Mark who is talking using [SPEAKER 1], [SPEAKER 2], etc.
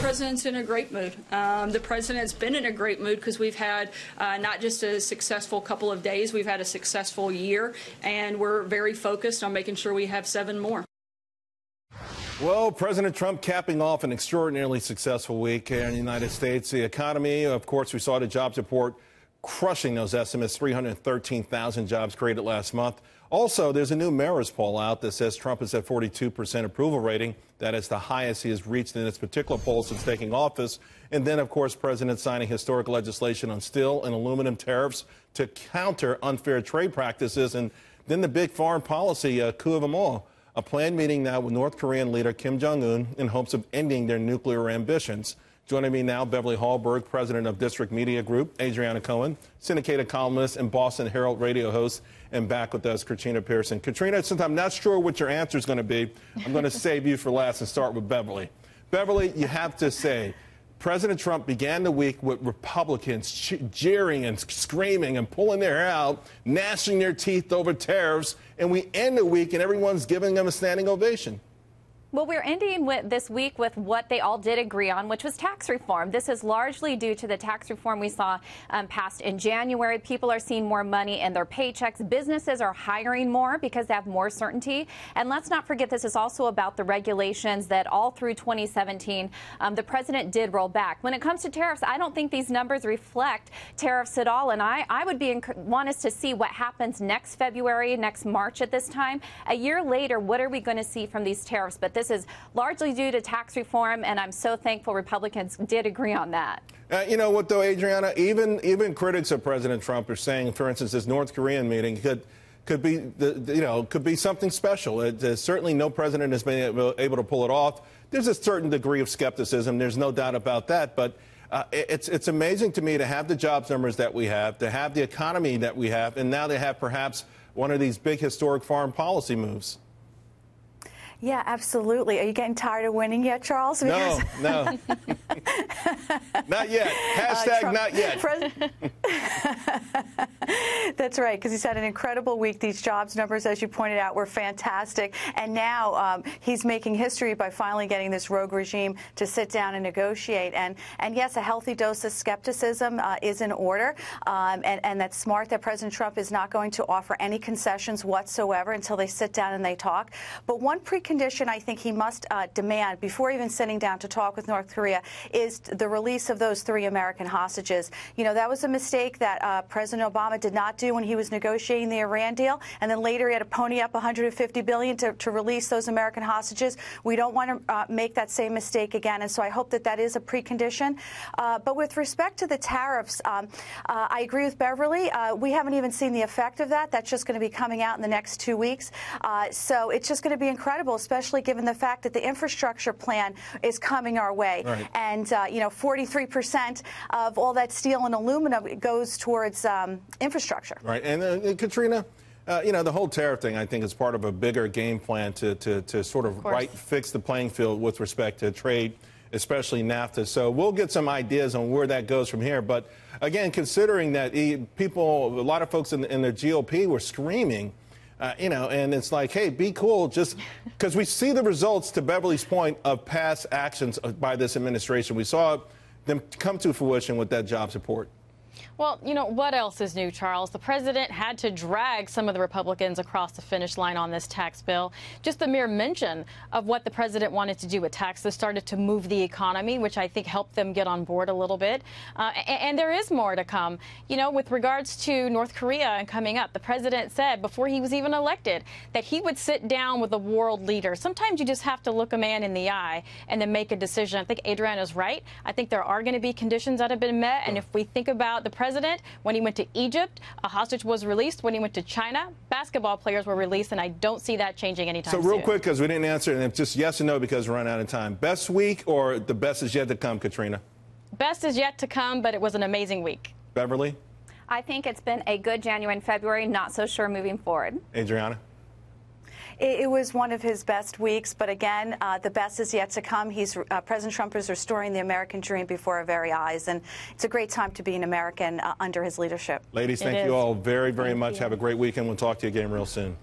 [SPEAKER 1] president's in a great mood. The president's been in a great mood because we've had not just a successful couple of days, we've had a successful year, and we're very focused on making sure we have 7 more.
[SPEAKER 2] Well, President Trump capping off an extraordinarily successful week here in the United States. The economy, of course, we saw the jobs report crushing those estimates, 313,000 jobs created last month. Also, there's a new Marist poll out that says Trump is at 42% approval rating. That is the highest he has reached in this particular poll since taking office. And then, of course, President signing historic legislation on steel and aluminum tariffs to counter unfair trade practices. And then the big foreign policy coup of them all. A planned meeting now with North Korean leader Kim Jong-un in hopes of ending their nuclear ambitions. Joining me now, Beverly Hallberg, president of District Media Group, Adriana Cohen, syndicated columnist and Boston Herald radio host, and back with us, Katrina Pearson. Katrina, since I'm not sure what your answer is going to be, I'm going to save you for last and start with Beverly. Beverly, you have to say, President Trump began the week with Republicans jeering and screaming and pulling their hair out, gnashing their teeth over tariffs, and we end the week and everyone's giving them a standing ovation.
[SPEAKER 3] Well, we're ending this week with what they all did agree on, which was tax reform. This is largely due to the tax reform we saw passed in January. People are seeing more money in their paychecks. Businesses are hiring more because they have more certainty. And let's not forget, this is also about the regulations that all through 2017, the president did roll back. When it comes to tariffs, I don't think these numbers reflect tariffs at all. And I would want us to see what happens next February, next March at this time. A year later, what are we going to see from these tariffs? But this is largely due to tax reform, and I'm so thankful Republicans did agree on that.
[SPEAKER 2] You know what, though, Adriana? Even critics of President Trump are saying, for instance, this North Korean meeting could be something special. Certainly, no president has been able to pull it off. There's a certain degree of skepticism. There's no doubt about that. But it's amazing to me to have the jobs numbers that we have, to have the economy that we have, and now they have perhaps one of these big historic foreign policy moves.
[SPEAKER 4] Yeah, absolutely. Are you getting tired of winning yet, Charles?
[SPEAKER 2] No. Not yet. Hashtag not yet.
[SPEAKER 4] That's right, because he's had an incredible week. These jobs numbers, as you pointed out, were fantastic. And now he's making history by finally getting this rogue regime to sit down and negotiate. And yes, a healthy dose of skepticism is in order. And that's smart that President Trump is not going to offer any concessions whatsoever until they sit down and they talk. But one precondition I think he must demand before even sitting down to talk with North Korea is the release of those 3 American hostages. You know, that was a mistake that President Obama did not do when he was negotiating the Iran deal, and then later he had to pony up $150 billion to release those American hostages. We don't want to make that same mistake again, and so I hope that that is a precondition. But with respect to the tariffs, I agree with Beverly. We haven't even seen the effect of that. That's just going to be coming out in the next 2 weeks. So it's just going to be incredible, especially given the fact that the infrastructure plan is coming our way.
[SPEAKER 2] Right.
[SPEAKER 4] And, 43% of all that steel and aluminum goes towards infrastructure.
[SPEAKER 2] Right. And Katrina, the whole tariff thing, I think, is part of a bigger game plan to sort of fix the playing field with respect to trade, especially NAFTA. So we'll get some ideas on where that goes from here. But again, considering that a lot of folks in the GOP were screaming, and it's like, hey, be cool, just because we see the results, to Beverly's point, of past actions by this administration. We saw them come to fruition with that jobs report.
[SPEAKER 5] Well, what else is new, Charles? The president had to drag some of the Republicans across the finish line on this tax bill. Just the mere mention of what the president wanted to do with taxes started to move the economy, which I think helped them get on board a little bit. And there is more to come. With regards to North Korea and coming up, the president said before he was even elected that he would sit down with a world leader. Sometimes you just have to look a man in the eye and then make a decision. I think Adriana's right. I think there are going to be conditions that have been met. And if we think about the president, when he went to Egypt, a hostage was released. When he went to China, basketball players were released, and I don't see that changing anytime soon.
[SPEAKER 2] So real quick, because we didn't answer, and it's just yes or no because we're running out of time. Best week or the best is yet to come, Katrina?
[SPEAKER 5] Best is yet to come, but it was an amazing week.
[SPEAKER 2] Beverly?
[SPEAKER 3] I think it's been a good January and February, not so sure moving forward.
[SPEAKER 2] Adriana?
[SPEAKER 4] It was one of his best weeks, but again, the best is yet to come. President Trump is restoring the American dream before our very eyes, and it's a great time to be an American under his leadership.
[SPEAKER 2] Ladies, thank you all very, very much. Have a great weekend. We'll talk to you again real soon.